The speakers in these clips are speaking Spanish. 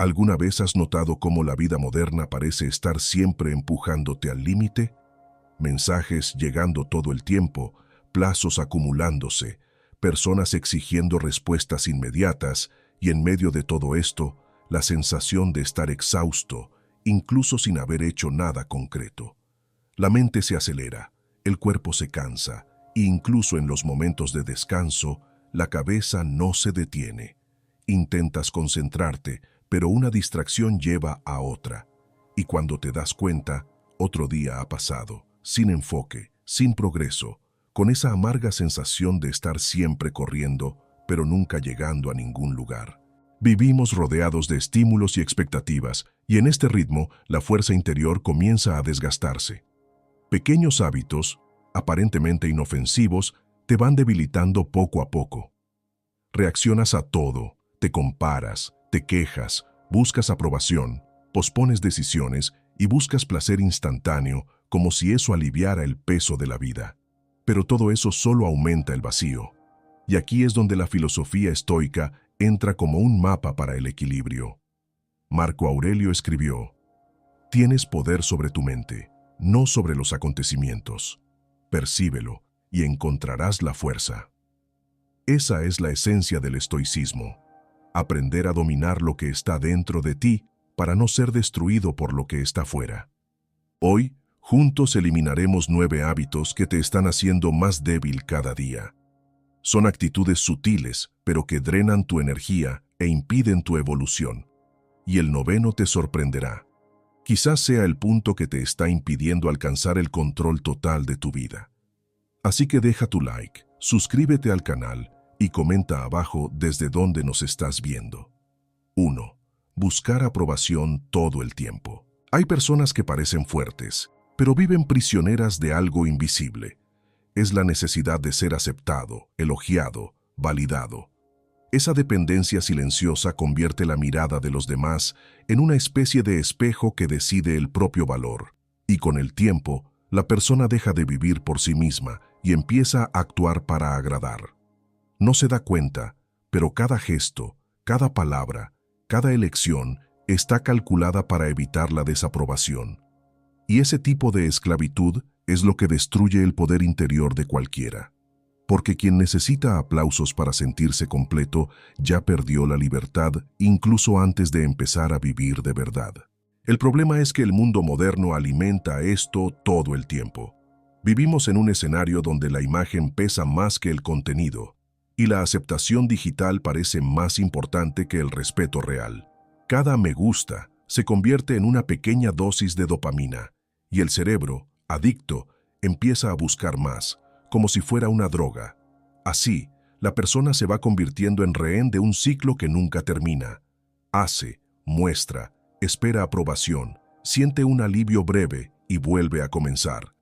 ¿Alguna vez has notado cómo la vida moderna parece estar siempre empujándote al límite? Mensajes llegando todo el tiempo, plazos acumulándose, personas exigiendo respuestas inmediatas y en medio de todo esto, la sensación de estar exhausto, incluso sin haber hecho nada concreto. La mente se acelera, el cuerpo se cansa e incluso en los momentos de descanso, la cabeza no se detiene. Intentas concentrarte, pero una distracción lleva a otra. Y cuando te das cuenta, otro día ha pasado, sin enfoque, sin progreso, con esa amarga sensación de estar siempre corriendo, pero nunca llegando a ningún lugar. Vivimos rodeados de estímulos y expectativas, y en este ritmo, la fuerza interior comienza a desgastarse. Pequeños hábitos, aparentemente inofensivos, te van debilitando poco a poco. Reaccionas a todo, te comparas, te quejas, buscas aprobación, pospones decisiones y buscas placer instantáneo como si eso aliviara el peso de la vida. Pero todo eso solo aumenta el vacío. Y aquí es donde la filosofía estoica entra como un mapa para el equilibrio. Marco Aurelio escribió: «Tienes poder sobre tu mente, no sobre los acontecimientos. Percíbelo y encontrarás la fuerza». Esa es la esencia del estoicismo. Aprender a dominar lo que está dentro de ti para no ser destruido por lo que está fuera. Hoy, juntos eliminaremos 9 hábitos que te están haciendo más débil cada día. Son actitudes sutiles, pero que drenan tu energía e impiden tu evolución. Y el 9º te sorprenderá. Quizás sea el punto que te está impidiendo alcanzar el control total de tu vida. Así que deja tu like, suscríbete al canal y comenta abajo desde dónde nos estás viendo. 1. Buscar aprobación todo el tiempo. Hay personas que parecen fuertes, pero viven prisioneras de algo invisible. Es la necesidad de ser aceptado, elogiado, validado. Esa dependencia silenciosa convierte la mirada de los demás en una especie de espejo que decide el propio valor. Y con el tiempo, la persona deja de vivir por sí misma y empieza a actuar para agradar. No se da cuenta, pero cada gesto, cada palabra, cada elección está calculada para evitar la desaprobación. Y ese tipo de esclavitud es lo que destruye el poder interior de cualquiera. Porque quien necesita aplausos para sentirse completo ya perdió la libertad incluso antes de empezar a vivir de verdad. El problema es que el mundo moderno alimenta esto todo el tiempo. Vivimos en un escenario donde la imagen pesa más que el contenido, y la aceptación digital parece más importante que el respeto real. Cada me gusta se convierte en una pequeña dosis de dopamina, y el cerebro, adicto, empieza a buscar más, como si fuera una droga. Así, la persona se va convirtiendo en rehén de un ciclo que nunca termina. Hace, muestra, espera aprobación, siente un alivio breve y vuelve a comenzar.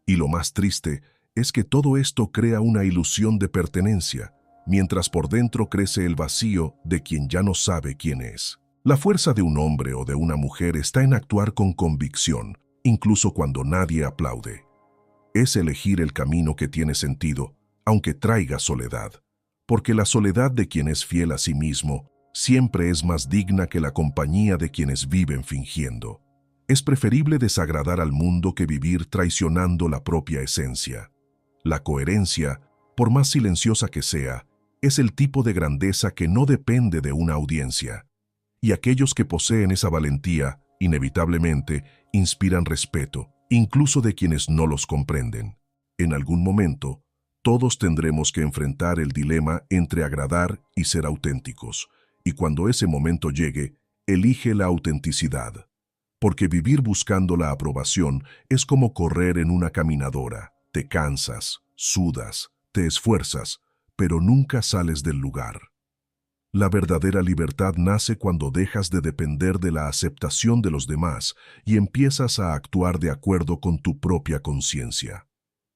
Y lo más triste es que todo esto crea una ilusión de pertenencia, mientras por dentro crece el vacío de quien ya no sabe quién es. La fuerza de un hombre o de una mujer está en actuar con convicción, incluso cuando nadie aplaude. Es elegir el camino que tiene sentido, aunque traiga soledad, porque la soledad de quien es fiel a sí mismo siempre es más digna que la compañía de quienes viven fingiendo. Es preferible desagradar al mundo que vivir traicionando la propia esencia. La coherencia, por más silenciosa que sea, es el tipo de grandeza que no depende de una audiencia. Y aquellos que poseen esa valentía, inevitablemente, inspiran respeto, incluso de quienes no los comprenden. En algún momento, todos tendremos que enfrentar el dilema entre agradar y ser auténticos, y cuando ese momento llegue, elige la autenticidad. Porque vivir buscando la aprobación es como correr en una caminadora. Te cansas, sudas, te esfuerzas, pero nunca sales del lugar. La verdadera libertad nace cuando dejas de depender de la aceptación de los demás y empiezas a actuar de acuerdo con tu propia conciencia.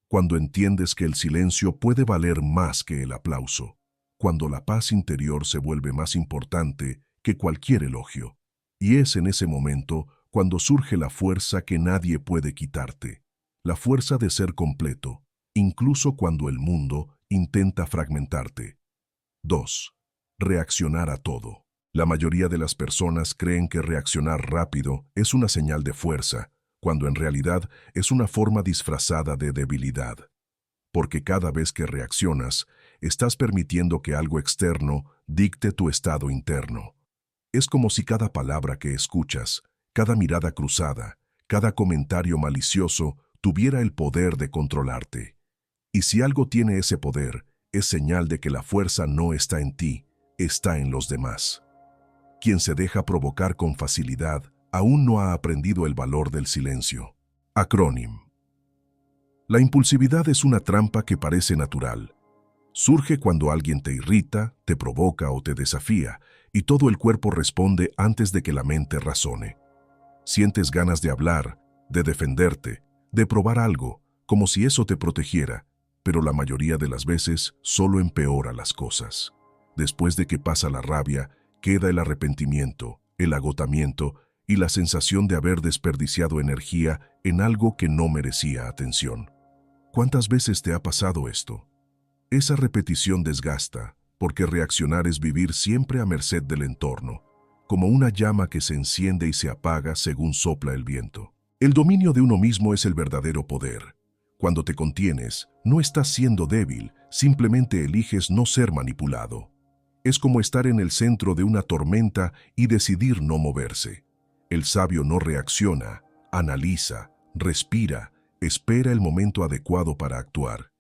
Cuando entiendes que el silencio puede valer más que el aplauso. Cuando la paz interior se vuelve más importante que cualquier elogio. Y es en ese momento cuando surge la fuerza que nadie puede quitarte. La fuerza de ser completo, incluso cuando el mundo intenta fragmentarte. 2. Reaccionar a todo. La mayoría de las personas creen que reaccionar rápido es una señal de fuerza, cuando en realidad es una forma disfrazada de debilidad. Porque cada vez que reaccionas, estás permitiendo que algo externo dicte tu estado interno. Es como si cada palabra que escuchas, cada mirada cruzada, cada comentario malicioso tuviera el poder de controlarte. Y si algo tiene ese poder, es señal de que la fuerza no está en ti, está en los demás. Quien se deja provocar con facilidad aún no ha aprendido el valor del silencio. Acrónimo. La impulsividad es una trampa que parece natural. Surge cuando alguien te irrita, te provoca o te desafía, y todo el cuerpo responde antes de que la mente razone. Sientes ganas de hablar, de defenderte, de probar algo, como si eso te protegiera, pero la mayoría de las veces solo empeora las cosas. Después de que pasa la rabia, queda el arrepentimiento, el agotamiento y la sensación de haber desperdiciado energía en algo que no merecía atención. ¿Cuántas veces te ha pasado esto? Esa repetición desgasta, porque reaccionar es vivir siempre a merced del entorno, como una llama que se enciende y se apaga según sopla el viento. El dominio de uno mismo es el verdadero poder. Cuando te contienes, no estás siendo débil, simplemente eliges no ser manipulado. Es como estar en el centro de una tormenta y decidir no moverse. El sabio no reacciona, analiza, respira, espera el momento adecuado para actuar.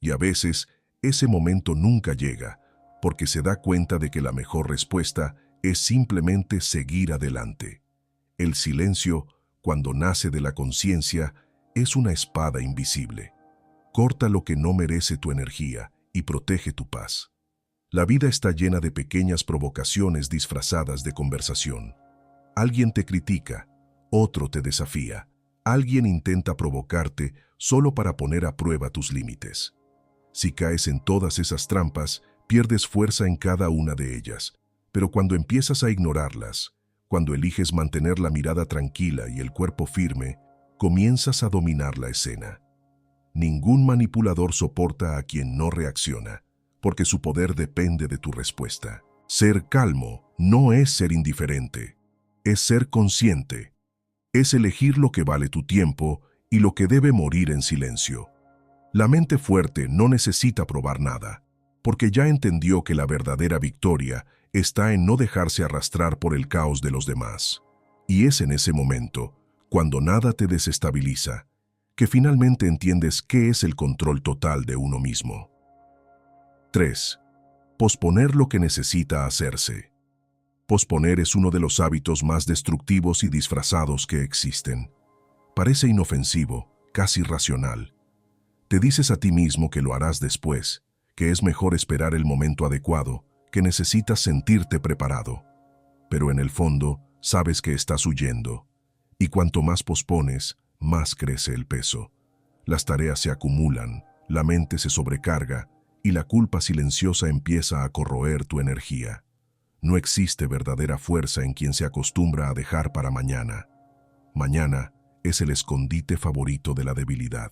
Y a veces, ese momento nunca llega, porque se da cuenta de que la mejor respuesta es simplemente seguir adelante. El silencio, cuando nace de la conciencia, es una espada invisible. Corta lo que no merece tu energía y protege tu paz. La vida está llena de pequeñas provocaciones disfrazadas de conversación. Alguien te critica, otro te desafía. Alguien intenta provocarte solo para poner a prueba tus límites. Si caes en todas esas trampas, pierdes fuerza en cada una de ellas. Pero cuando empiezas a ignorarlas, cuando eliges mantener la mirada tranquila y el cuerpo firme, comienzas a dominar la escena. Ningún manipulador soporta a quien no reacciona, porque su poder depende de tu respuesta. Ser calmo no es ser indiferente, es ser consciente. Es elegir lo que vale tu tiempo y lo que debe morir en silencio. La mente fuerte no necesita probar nada, porque ya entendió que la verdadera victoria está en no dejarse arrastrar por el caos de los demás. Y es en ese momento, cuando nada te desestabiliza, que finalmente entiendes qué es el control total de uno mismo. 3. Posponer lo que necesita hacerse. Posponer es uno de los hábitos más destructivos y disfrazados que existen. Parece inofensivo, casi racional. Te dices a ti mismo que lo harás después, que es mejor esperar el momento adecuado, que necesitas sentirte preparado. Pero en el fondo, sabes que estás huyendo. Y cuanto más pospones, más crece el peso. Las tareas se acumulan, la mente se sobrecarga y la culpa silenciosa empieza a corroer tu energía. No existe verdadera fuerza en quien se acostumbra a dejar para mañana. Mañana es el escondite favorito de la debilidad.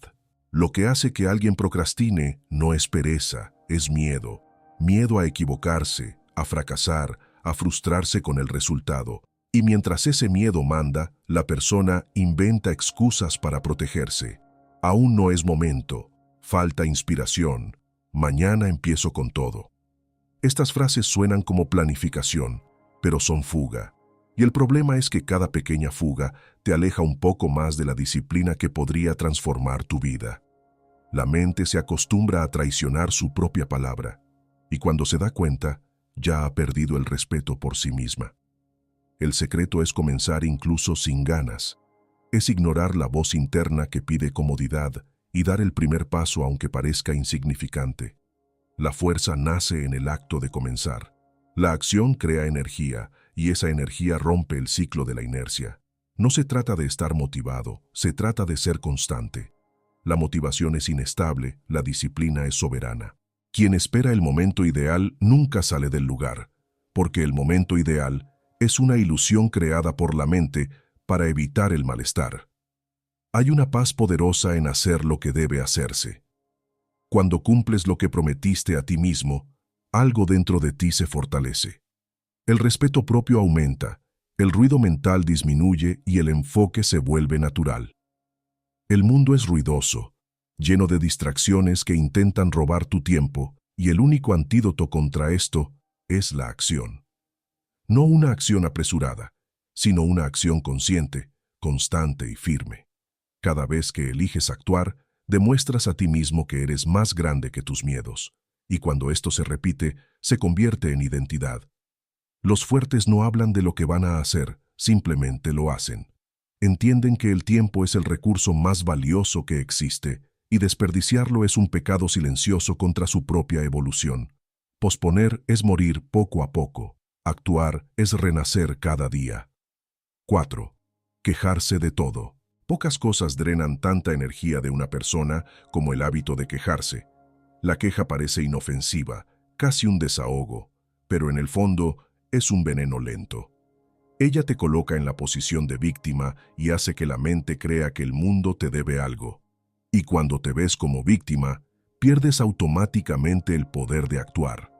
Lo que hace que alguien procrastine no es pereza, es miedo. Miedo a equivocarse, a fracasar, a frustrarse con el resultado. Y mientras ese miedo manda, la persona inventa excusas para protegerse. Aún no es momento, falta inspiración, mañana empiezo con todo. Estas frases suenan como planificación, pero son fuga. Y el problema es que cada pequeña fuga te aleja un poco más de la disciplina que podría transformar tu vida. La mente se acostumbra a traicionar su propia palabra, y cuando se da cuenta, ya ha perdido el respeto por sí misma. El secreto es comenzar incluso sin ganas. Es ignorar la voz interna que pide comodidad y dar el primer paso aunque parezca insignificante. La fuerza nace en el acto de comenzar. La acción crea energía y esa energía rompe el ciclo de la inercia. No se trata de estar motivado, se trata de ser constante. La motivación es inestable, la disciplina es soberana. Quien espera el momento ideal nunca sale del lugar, porque el momento ideal es una ilusión creada por la mente para evitar el malestar. Hay una paz poderosa en hacer lo que debe hacerse. Cuando cumples lo que prometiste a ti mismo, algo dentro de ti se fortalece. El respeto propio aumenta, el ruido mental disminuye y el enfoque se vuelve natural. El mundo es ruidoso, lleno de distracciones que intentan robar tu tiempo, y el único antídoto contra esto es la acción. No una acción apresurada, sino una acción consciente, constante y firme. Cada vez que eliges actuar, demuestras a ti mismo que eres más grande que tus miedos, y cuando esto se repite, se convierte en identidad. Los fuertes no hablan de lo que van a hacer, simplemente lo hacen. Entienden que el tiempo es el recurso más valioso que existe, y desperdiciarlo es un pecado silencioso contra su propia evolución. Posponer es morir poco a poco. Actuar es renacer cada día. 4. Quejarse de todo. Pocas cosas drenan tanta energía de una persona como el hábito de quejarse. La queja parece inofensiva, casi un desahogo, pero en el fondo es un veneno lento. Ella te coloca en la posición de víctima y hace que la mente crea que el mundo te debe algo. Y cuando te ves como víctima, pierdes automáticamente el poder de actuar,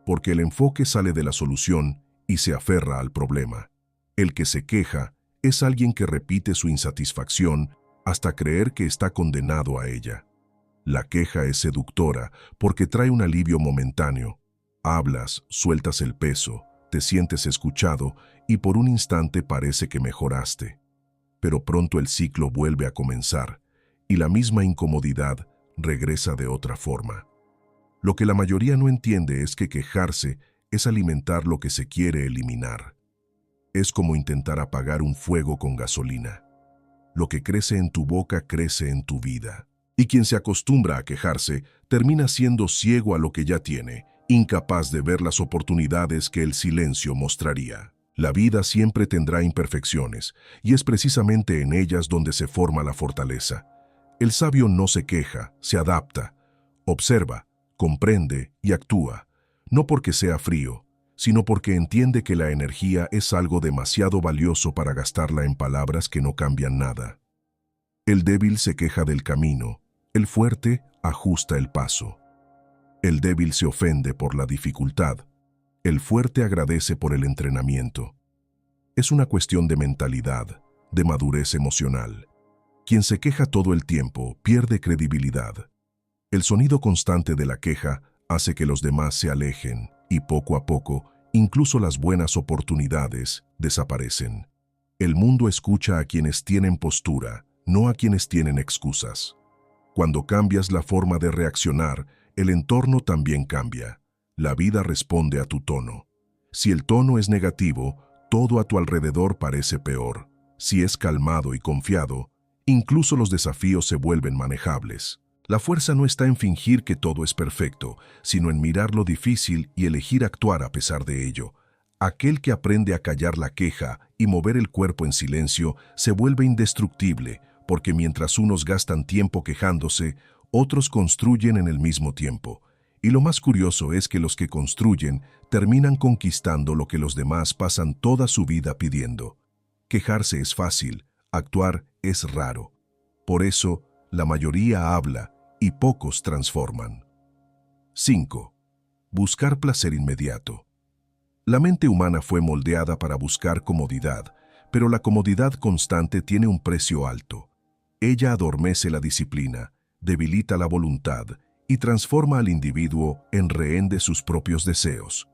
porque el enfoque sale de la solución y se aferra al problema. El que se queja es alguien que repite su insatisfacción hasta creer que está condenado a ella. La queja es seductora porque trae un alivio momentáneo. Hablas, sueltas el peso, te sientes escuchado y por un instante parece que mejoraste. Pero pronto el ciclo vuelve a comenzar y la misma incomodidad regresa de otra forma. Lo que la mayoría no entiende es que quejarse es alimentar lo que se quiere eliminar. Es como intentar apagar un fuego con gasolina. Lo que crece en tu boca crece en tu vida. Y quien se acostumbra a quejarse termina siendo ciego a lo que ya tiene, incapaz de ver las oportunidades que el silencio mostraría. La vida siempre tendrá imperfecciones, y es precisamente en ellas donde se forma la fortaleza. El sabio no se queja, se adapta, observa, comprende y actúa, no porque sea frío, sino porque entiende que la energía es algo demasiado valioso para gastarla en palabras que no cambian nada. El débil se queja del camino, el fuerte ajusta el paso. El débil se ofende por la dificultad, el fuerte agradece por el entrenamiento. Es una cuestión de mentalidad, de madurez emocional. Quien se queja todo el tiempo pierde credibilidad. El sonido constante de la queja hace que los demás se alejen y poco a poco, incluso las buenas oportunidades desaparecen. El mundo escucha a quienes tienen postura, no a quienes tienen excusas. Cuando cambias la forma de reaccionar, el entorno también cambia. La vida responde a tu tono. Si el tono es negativo, todo a tu alrededor parece peor. Si es calmado y confiado, incluso los desafíos se vuelven manejables. La fuerza no está en fingir que todo es perfecto, sino en mirar lo difícil y elegir actuar a pesar de ello. Aquel que aprende a callar la queja y mover el cuerpo en silencio se vuelve indestructible, porque mientras unos gastan tiempo quejándose, otros construyen en el mismo tiempo. Y lo más curioso es que los que construyen terminan conquistando lo que los demás pasan toda su vida pidiendo. Quejarse es fácil, actuar es raro. Por eso, la mayoría habla y pocos transforman. 5. Buscar placer inmediato. La mente humana fue moldeada para buscar comodidad, pero la comodidad constante tiene un precio alto. Ella adormece la disciplina, debilita la voluntad y transforma al individuo en rehén de sus propios deseos.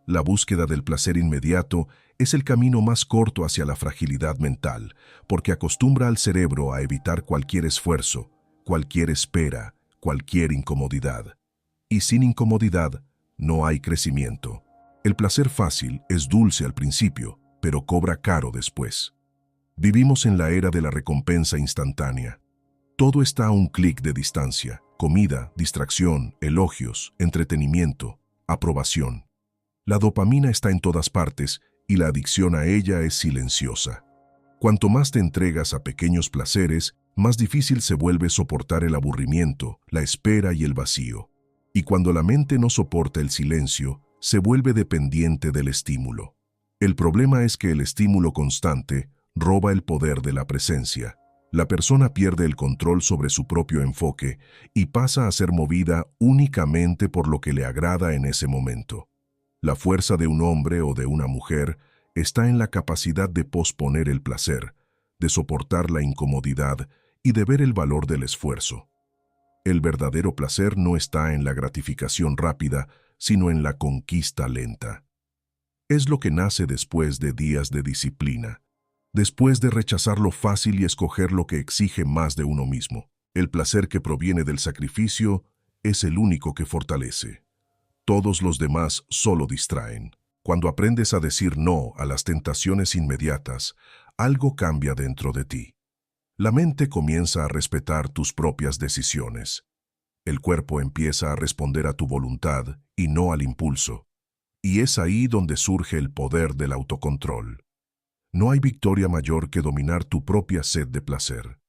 La búsqueda del placer inmediato es el camino más corto hacia la fragilidad mental, porque acostumbra al cerebro a evitar cualquier esfuerzo, cualquier espera, cualquier incomodidad. Y sin incomodidad no hay crecimiento. El placer fácil es dulce al principio, pero cobra caro después. Vivimos en la era de la recompensa instantánea. Todo está a un clic de distancia: comida, distracción, elogios, entretenimiento, aprobación. La dopamina está en todas partes y la adicción a ella es silenciosa. Cuanto más te entregas a pequeños placeres, más difícil se vuelve soportar el aburrimiento, la espera y el vacío. Y cuando la mente no soporta el silencio, se vuelve dependiente del estímulo. El problema es que el estímulo constante roba el poder de la presencia. La persona pierde el control sobre su propio enfoque y pasa a ser movida únicamente por lo que le agrada en ese momento. La fuerza de un hombre o de una mujer está en la capacidad de posponer el placer, de soportar la incomodidad y de ver el valor del esfuerzo. El verdadero placer no está en la gratificación rápida, sino en la conquista lenta. Es lo que nace después de días de disciplina, después de rechazar lo fácil y escoger lo que exige más de uno mismo. El placer que proviene del sacrificio es el único que fortalece. Todos los demás solo distraen. Cuando aprendes a decir no a las tentaciones inmediatas, algo cambia dentro de ti. La mente comienza a respetar tus propias decisiones. El cuerpo empieza a responder a tu voluntad y no al impulso. Y es ahí donde surge el poder del autocontrol. No hay victoria mayor que dominar tu propia sed de placer.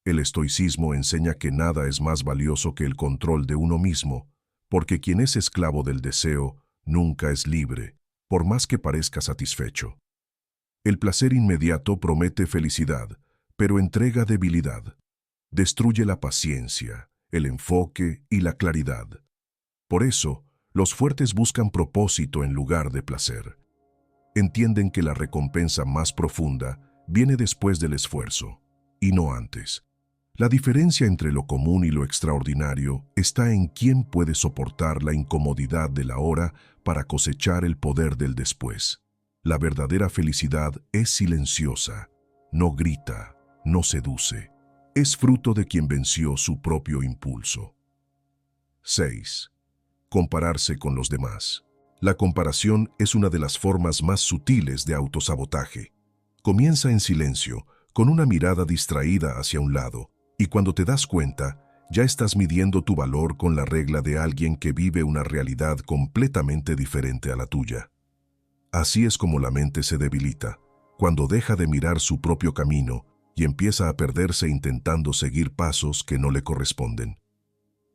El estoicismo enseña que nada es más valioso que el control de uno mismo, porque quien es esclavo del deseo nunca es libre, por más que parezca satisfecho. El placer inmediato promete felicidad, pero entrega debilidad. Destruye la paciencia, el enfoque y la claridad. Por eso, los fuertes buscan propósito en lugar de placer. Entienden que la recompensa más profunda viene después del esfuerzo, y no antes. La diferencia entre lo común y lo extraordinario está en quién puede soportar la incomodidad de la hora para cosechar el poder del después. La verdadera felicidad es silenciosa, no grita, no seduce. Es fruto de quien venció su propio impulso. 6. Compararse con los demás. La comparación es una de las formas más sutiles de autosabotaje. Comienza en silencio, con una mirada distraída hacia un lado, y cuando te das cuenta, ya estás midiendo tu valor con la regla de alguien que vive una realidad completamente diferente a la tuya. Así es como la mente se debilita, cuando deja de mirar su propio camino y empieza a perderse intentando seguir pasos que no le corresponden.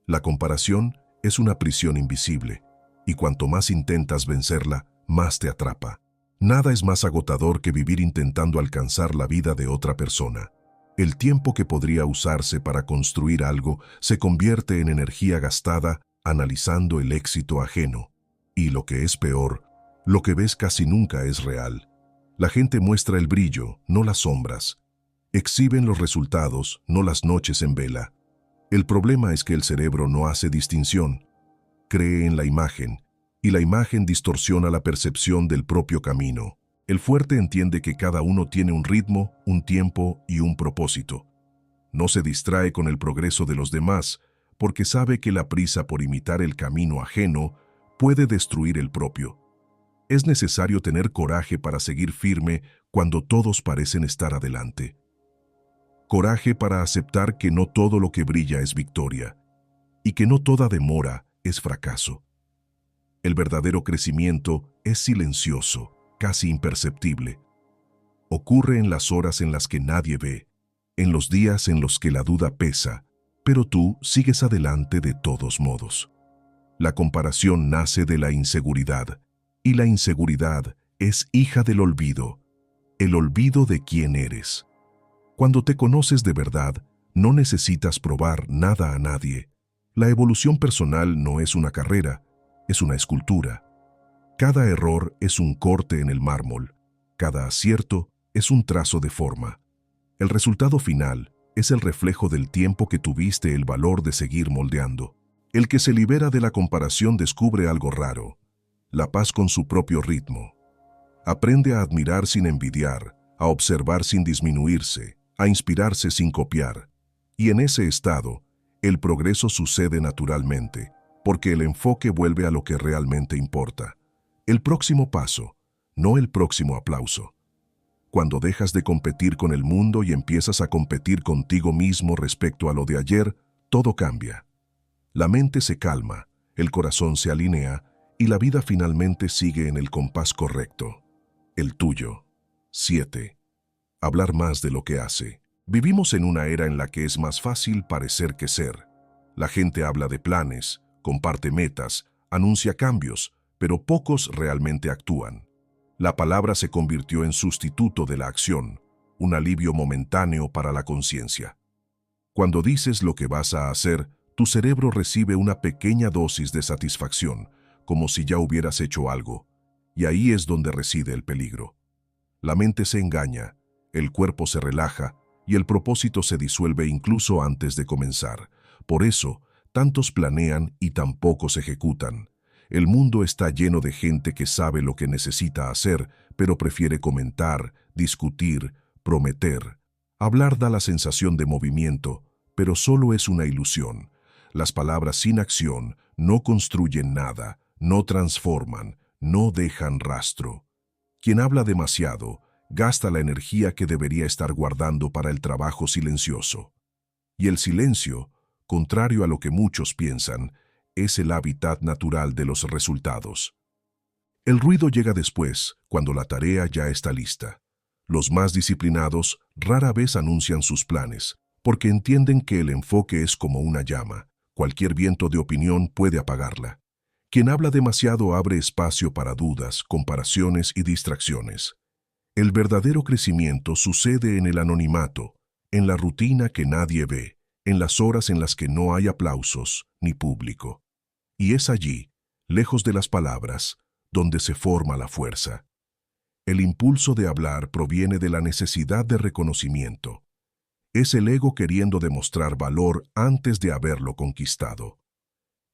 La comparación es una prisión invisible, y cuanto más intentas vencerla, más te atrapa. Nada es más agotador que vivir intentando alcanzar la vida de otra persona. El tiempo que podría usarse para construir algo se convierte en energía gastada analizando el éxito ajeno. Y lo que es peor, lo que ves casi nunca es real. La gente muestra el brillo, no las sombras. Exhiben los resultados, no las noches en vela. El problema es que el cerebro no hace distinción. Cree en la imagen, y la imagen distorsiona la percepción del propio camino. El fuerte entiende que cada uno tiene un ritmo, un tiempo y un propósito. No se distrae con el progreso de los demás, porque sabe que la prisa por imitar el camino ajeno puede destruir el propio. Es necesario tener coraje para seguir firme cuando todos parecen estar adelante. Coraje para aceptar que no todo lo que brilla es victoria, y que no toda demora es fracaso. El verdadero crecimiento es silencioso, casi imperceptible. Ocurre en las horas en las que nadie ve, en los días en los que la duda pesa, pero tú sigues adelante de todos modos. La comparación nace de la inseguridad, y la inseguridad es hija del olvido, el olvido de quién eres. Cuando te conoces de verdad, no necesitas probar nada a nadie. La evolución personal no es una carrera, es una escultura. Cada error es un corte en el mármol, cada acierto es un trazo de forma. El resultado final es el reflejo del tiempo que tuviste el valor de seguir moldeando. El que se libera de la comparación descubre algo raro, la paz con su propio ritmo. Aprende a admirar sin envidiar, a observar sin disminuirse, a inspirarse sin copiar. Y en ese estado, el progreso sucede naturalmente, porque el enfoque vuelve a lo que realmente importa. El próximo paso, no el próximo aplauso. Cuando dejas de competir con el mundo y empiezas a competir contigo mismo respecto a lo de ayer, todo cambia. La mente se calma, el corazón se alinea y la vida finalmente sigue en el compás correcto. El tuyo. 7. Hablar más de lo que hace. Vivimos en una era en la que es más fácil parecer que ser. La gente habla de planes, comparte metas, anuncia cambios, pero pocos realmente actúan. La palabra se convirtió en sustituto de la acción, un alivio momentáneo para la conciencia. Cuando dices lo que vas a hacer, tu cerebro recibe una pequeña dosis de satisfacción, como si ya hubieras hecho algo, y ahí es donde reside el peligro. La mente se engaña, el cuerpo se relaja y el propósito se disuelve incluso antes de comenzar. Por eso, tantos planean y tan pocos ejecutan. El mundo está lleno de gente que sabe lo que necesita hacer, pero prefiere comentar, discutir, prometer. Hablar da la sensación de movimiento, pero solo es una ilusión. Las palabras sin acción no construyen nada, no transforman, no dejan rastro. Quien habla demasiado gasta la energía que debería estar guardando para el trabajo silencioso. Y el silencio, contrario a lo que muchos piensan, es el hábitat natural de los resultados. El ruido llega después, cuando la tarea ya está lista. Los más disciplinados rara vez anuncian sus planes, porque entienden que el enfoque es como una llama. Cualquier viento de opinión puede apagarla. Quien habla demasiado abre espacio para dudas, comparaciones y distracciones. El verdadero crecimiento sucede en el anonimato, en la rutina que nadie ve, en las horas en las que no hay aplausos ni público. Y es allí, lejos de las palabras, donde se forma la fuerza. El impulso de hablar proviene de la necesidad de reconocimiento. Es el ego queriendo demostrar valor antes de haberlo conquistado.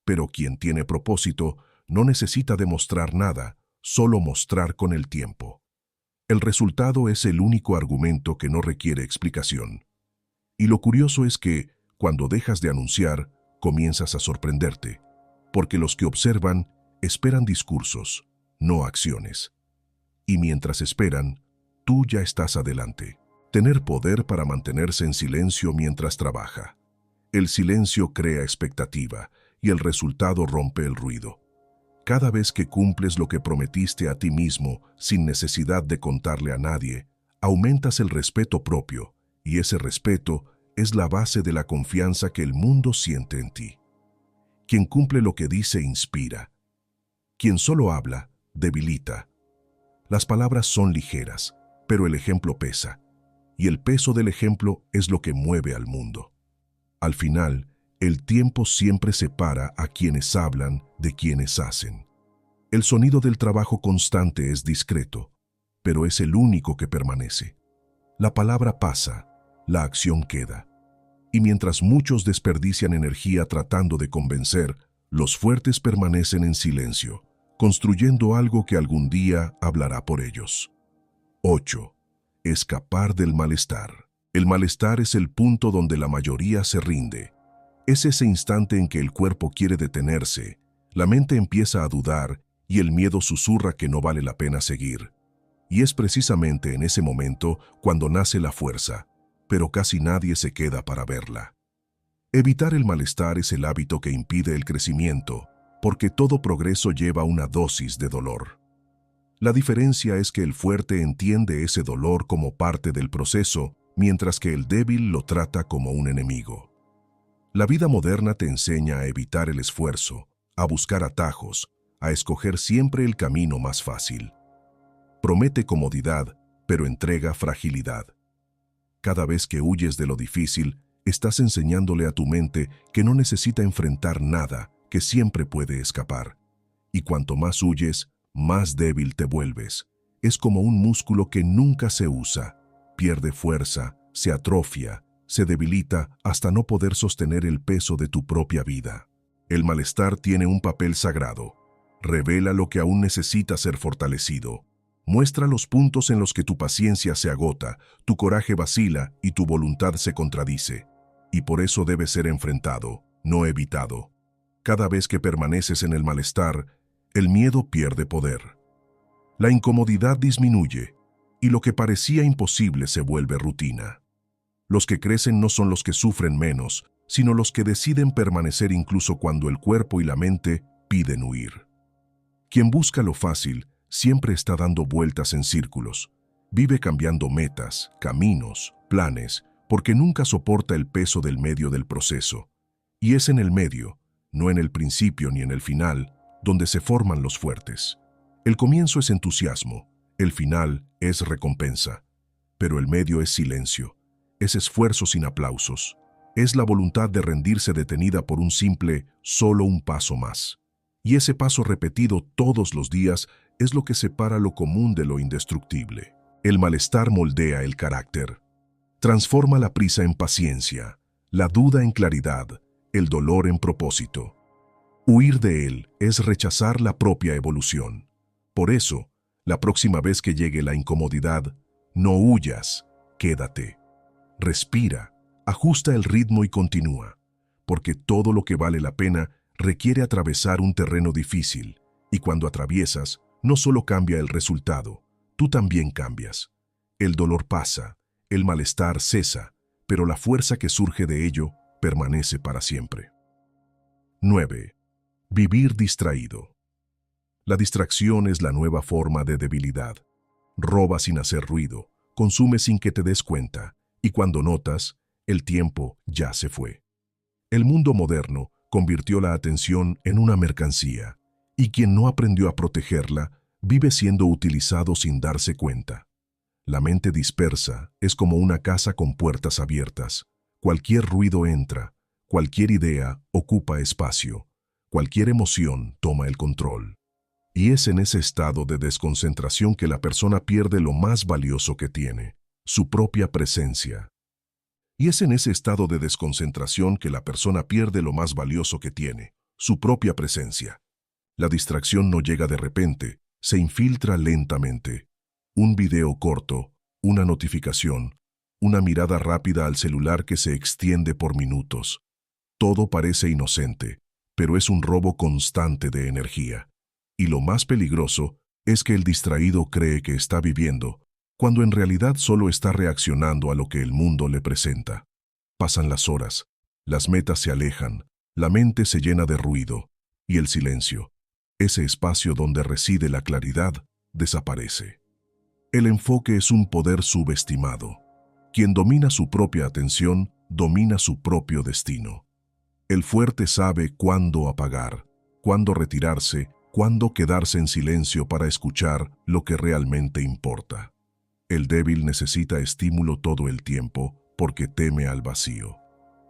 Pero quien tiene propósito no necesita demostrar nada, solo mostrar con el tiempo. El resultado es el único argumento que no requiere explicación. Y lo curioso es que, cuando dejas de anunciar, comienzas a sorprenderte, porque los que observan esperan discursos, no acciones. Y mientras esperan, tú ya estás adelante. Tener poder para mantenerse en silencio mientras trabaja. El silencio crea expectativa y el resultado rompe el ruido. Cada vez que cumples lo que prometiste a ti mismo sin necesidad de contarle a nadie, aumentas el respeto propio, y ese respeto es la base de la confianza que el mundo siente en ti. Quien cumple lo que dice inspira. Quien solo habla, debilita. Las palabras son ligeras, pero el ejemplo pesa, y el peso del ejemplo es lo que mueve al mundo. Al final, el tiempo siempre separa a quienes hablan de quienes hacen. El sonido del trabajo constante es discreto, pero es el único que permanece. La palabra pasa, la acción queda. Y mientras muchos desperdician energía tratando de convencer, los fuertes permanecen en silencio, construyendo algo que algún día hablará por ellos. 8. Escapar del malestar. El malestar es el punto donde la mayoría se rinde. Es ese instante en que el cuerpo quiere detenerse, la mente empieza a dudar y el miedo susurra que no vale la pena seguir. Y es precisamente en ese momento cuando nace la fuerza, pero casi nadie se queda para verla. Evitar el malestar es el hábito que impide el crecimiento, porque todo progreso lleva una dosis de dolor. La diferencia es que el fuerte entiende ese dolor como parte del proceso, mientras que el débil lo trata como un enemigo. La vida moderna te enseña a evitar el esfuerzo, a buscar atajos, a escoger siempre el camino más fácil. Promete comodidad, pero entrega fragilidad. Cada vez que huyes de lo difícil, estás enseñándole a tu mente que no necesita enfrentar nada, que siempre puede escapar. Y cuanto más huyes, más débil te vuelves. Es como un músculo que nunca se usa. Pierde fuerza, se atrofia, se debilita hasta no poder sostener el peso de tu propia vida. El malestar tiene un papel sagrado. Revela lo que aún necesita ser fortalecido. Muestra los puntos en los que tu paciencia se agota, tu coraje vacila y tu voluntad se contradice. Y por eso debe ser enfrentado, no evitado. Cada vez que permaneces en el malestar, el miedo pierde poder. La incomodidad disminuye, y lo que parecía imposible se vuelve rutina. Los que crecen no son los que sufren menos, sino los que deciden permanecer incluso cuando el cuerpo y la mente piden huir. Quien busca lo fácil siempre está dando vueltas en círculos. Vive cambiando metas, caminos, planes, porque nunca soporta el peso del medio del proceso. Y es en el medio, no en el principio ni en el final, donde se forman los fuertes. El comienzo es entusiasmo, el final es recompensa, pero el medio es silencio, es esfuerzo sin aplausos, es la voluntad de rendirse detenida por un simple, solo un paso más. Y ese paso repetido todos los días es lo que separa lo común de lo indestructible. El malestar moldea el carácter. Transforma la prisa en paciencia, la duda en claridad, el dolor en propósito. Huir de él es rechazar la propia evolución. Por eso, la próxima vez que llegue la incomodidad, no huyas, quédate. Respira, ajusta el ritmo y continúa, porque todo lo que vale la pena requiere atravesar un terreno difícil, y cuando atraviesas, no solo cambia el resultado, tú también cambias. El dolor pasa, el malestar cesa, pero la fuerza que surge de ello permanece para siempre. 9. Vivir distraído. La distracción es la nueva forma de debilidad. Roba sin hacer ruido, consume sin que te des cuenta, y cuando notas, el tiempo ya se fue. El mundo moderno convirtió la atención en una mercancía, y quien no aprendió a protegerla vive siendo utilizado sin darse cuenta. La mente dispersa es como una casa con puertas abiertas. Cualquier ruido entra, cualquier idea ocupa espacio, cualquier emoción toma el control. Y es en ese estado de desconcentración que la persona pierde lo más valioso que tiene, su propia presencia. Y es en ese estado de desconcentración que la persona pierde lo más valioso que tiene, su propia presencia. La distracción no llega de repente, se infiltra lentamente. Un video corto, una notificación, una mirada rápida al celular que se extiende por minutos. Todo parece inocente, pero es un robo constante de energía. Y lo más peligroso es que el distraído cree que está viviendo, cuando en realidad solo está reaccionando a lo que el mundo le presenta. Pasan las horas, las metas se alejan, la mente se llena de ruido, y el silencio, ese espacio donde reside la claridad, desaparece. El enfoque es un poder subestimado. Quien domina su propia atención, domina su propio destino. El fuerte sabe cuándo apagar, cuándo retirarse, cuándo quedarse en silencio para escuchar lo que realmente importa. El débil necesita estímulo todo el tiempo porque teme al vacío.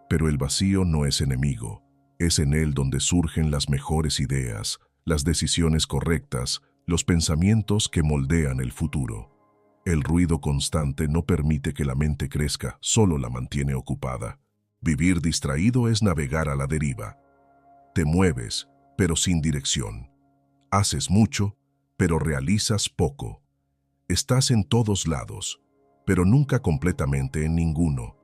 Pero el vacío no es enemigo, es en él donde surgen las mejores ideas, las decisiones correctas, los pensamientos que moldean el futuro. El ruido constante no permite que la mente crezca, solo la mantiene ocupada. Vivir distraído es navegar a la deriva. Te mueves, pero sin dirección. Haces mucho, pero realizas poco. Estás en todos lados, pero nunca completamente en ninguno.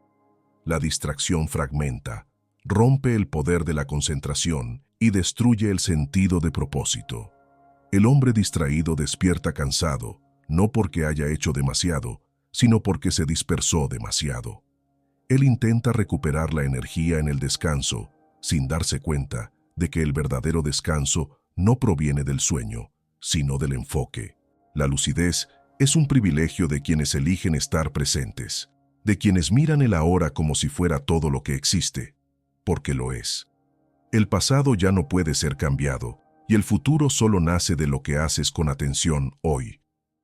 La distracción fragmenta, rompe el poder de la concentración y destruye el sentido de propósito. El hombre distraído despierta cansado, no porque haya hecho demasiado, sino porque se dispersó demasiado. Él intenta recuperar la energía en el descanso, sin darse cuenta de que el verdadero descanso no proviene del sueño, sino del enfoque. La lucidez es un privilegio de quienes eligen estar presentes, de quienes miran el ahora como si fuera todo lo que existe, porque lo es. El pasado ya no puede ser cambiado, y el futuro solo nace de lo que haces con atención hoy.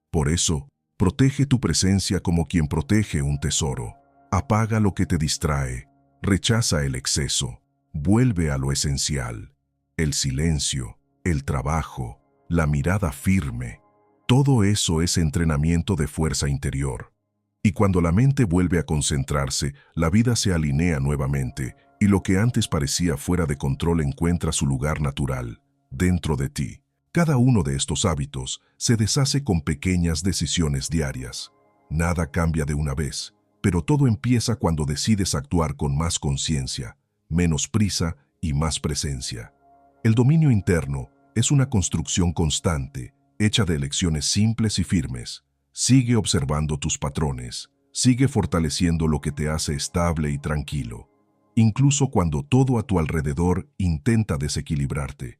Por eso, protege tu presencia como quien protege un tesoro. Apaga lo que te distrae, rechaza el exceso, vuelve a lo esencial. El silencio, el trabajo, la mirada firme, todo eso es entrenamiento de fuerza interior. Y cuando la mente vuelve a concentrarse, la vida se alinea nuevamente y lo que antes parecía fuera de control encuentra su lugar natural, dentro de ti. Cada uno de estos hábitos se deshace con pequeñas decisiones diarias. Nada cambia de una vez, pero todo empieza cuando decides actuar con más conciencia, menos prisa y más presencia. El dominio interno es una construcción constante, hecha de elecciones simples y firmes. Sigue observando tus patrones, sigue fortaleciendo lo que te hace estable y tranquilo, incluso cuando todo a tu alrededor intenta desequilibrarte.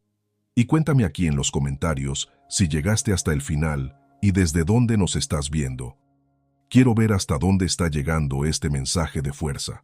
Y cuéntame aquí en los comentarios si llegaste hasta el final y desde dónde nos estás viendo. Quiero ver hasta dónde está llegando este mensaje de fuerza.